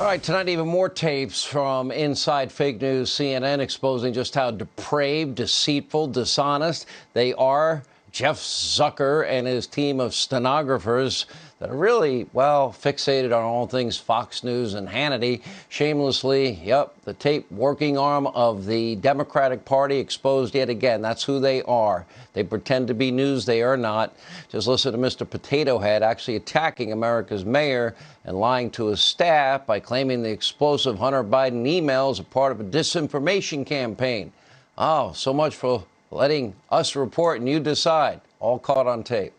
All right, tonight, even more tapes from Inside Fake News CNN exposing just how depraved, deceitful, dishonest they are. Jeff Zucker and his team of stenographers that are really, well, fixated on all things Fox News and Hannity. Shamelessly, the tape working arm of the Democratic Party exposed yet again. That's who they are. They pretend to be news. They are not. Just listen to Mr. Potato Head actually attacking America's mayor and lying to his staff by claiming the explosive Hunter Biden emails are part of a disinformation campaign. Oh, so much for letting us report and you decide. All caught on tape.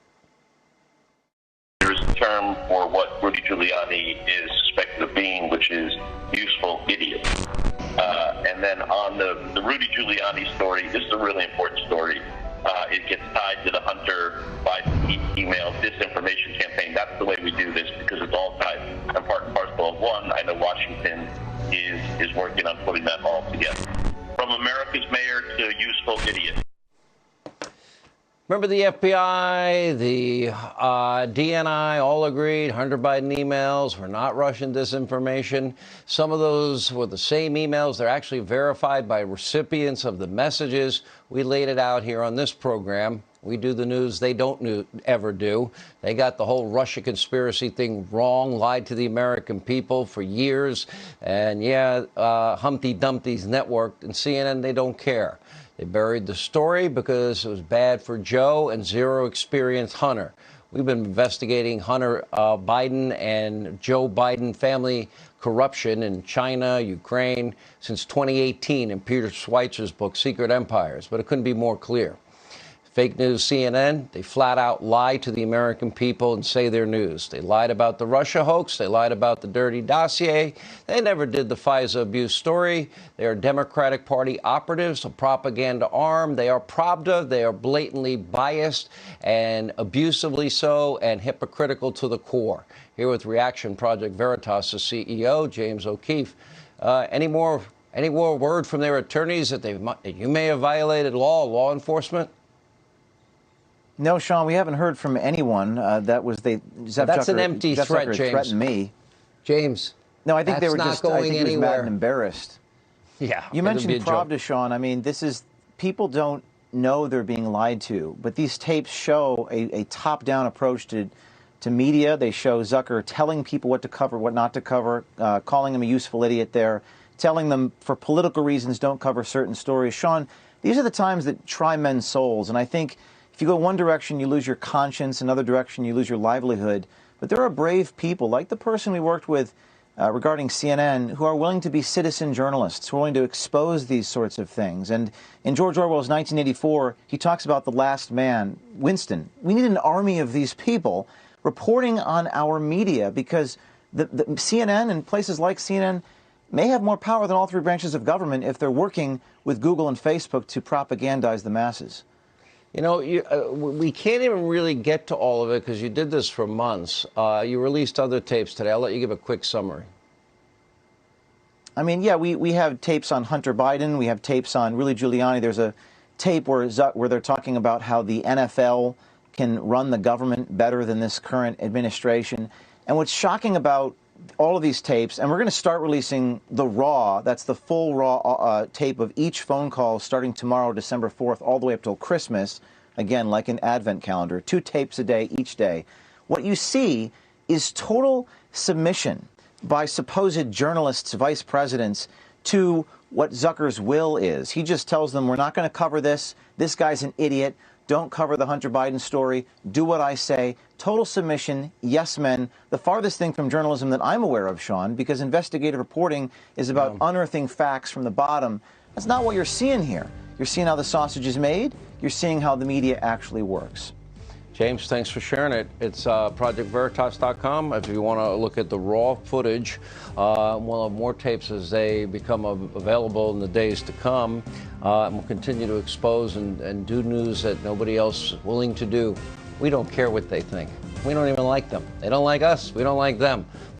There's a term for what Rudy Giuliani is suspected of being, which is useful idiot. And then on the Rudy Giuliani story, this is a really important story. It gets tied to the Hunter Biden email disinformation campaign. That's the way we do this because it's all tied and part and parcel of one. I know Washington is working on putting that all together. From America's mayor to useful idiot. Remember the FBI, the DNI all agreed Hunter Biden emails were not Russian disinformation. Some of those were the same emails. They're actually verified by recipients of the messages. We laid it out here on this program. We do the news they don't ever do. They got the whole Russia conspiracy thing wrong, lied to the American people for years. And Humpty Dumpty's network and CNN, they don't care. They buried the story because it was bad for Joe and zero experience Hunter. We've been investigating Hunter Biden and Joe Biden family corruption in China, Ukraine since 2018 in Peter Schweizer's book, Secret Empires. But it couldn't be more clear. Fake news CNN, they flat out lie to the American people and say they're news. They lied about the Russia hoax. They lied about the dirty dossier. They never did the FISA abuse story. They are Democratic Party operatives, a propaganda arm. They are Pravda. They are blatantly biased and abusively so and hypocritical to the core. Here with Reaction Project Veritas' CEO, James O'Keefe. Any more word from their attorneys that you may have violated law enforcement? No, Sean, we haven't heard from anyone. That's an empty threat, James. Threatened me, James. No, I think they were just. I think he was mad and embarrassed. Yeah, you mentioned Pravda, Sean. I mean, people don't know they're being lied to, but these tapes show a top-down approach to media. They show Zucker telling people what to cover, what not to cover, calling him a useful idiot there, telling them for political reasons don't cover certain stories. Sean, these are the times that try men's souls, and I think. If you go one direction, you lose your conscience. Another direction, you lose your livelihood. But there are brave people, like the person we worked with regarding CNN, who are willing to be citizen journalists, who are willing to expose these sorts of things. And in George Orwell's 1984, he talks about the last man, Winston. We need an army of these people reporting on our media because the CNN and places like CNN may have more power than all three branches of government if they're working with Google and Facebook to propagandize the masses. You know, we can't even really get to all of it because you did this for months. You released other tapes today. I'll let you give a quick summary. I mean, yeah, we have tapes on Hunter Biden. We have tapes on Rudy Giuliani. There's a tape where they're talking about how the NFL can run the government better than this current administration. And what's shocking about all of these tapes, and we're going to start releasing the raw, that's the full raw tape of each phone call starting tomorrow, December 4th, all the way up till Christmas, again, like an advent calendar, 2 tapes a day each day. What you see is total submission by supposed journalists, vice presidents, to what Zucker's will is. He just tells them, we're not going to cover this. This guy's an idiot. Don't cover the Hunter Biden story. Do what I say. Total submission, yes men. The farthest thing from journalism that I'm aware of, Sean, because investigative reporting is about unearthing facts from the bottom. That's not what you're seeing here. You're seeing how the sausage is made. You're seeing how the media actually works. James, thanks for sharing it. It's ProjectVeritas.com. If you want to look at the raw footage, we'll have more tapes as they become available in the days to come. And we'll continue to expose and do news that nobody else is willing to do. We don't care what they think. We don't even like them. They don't like us. We don't like them.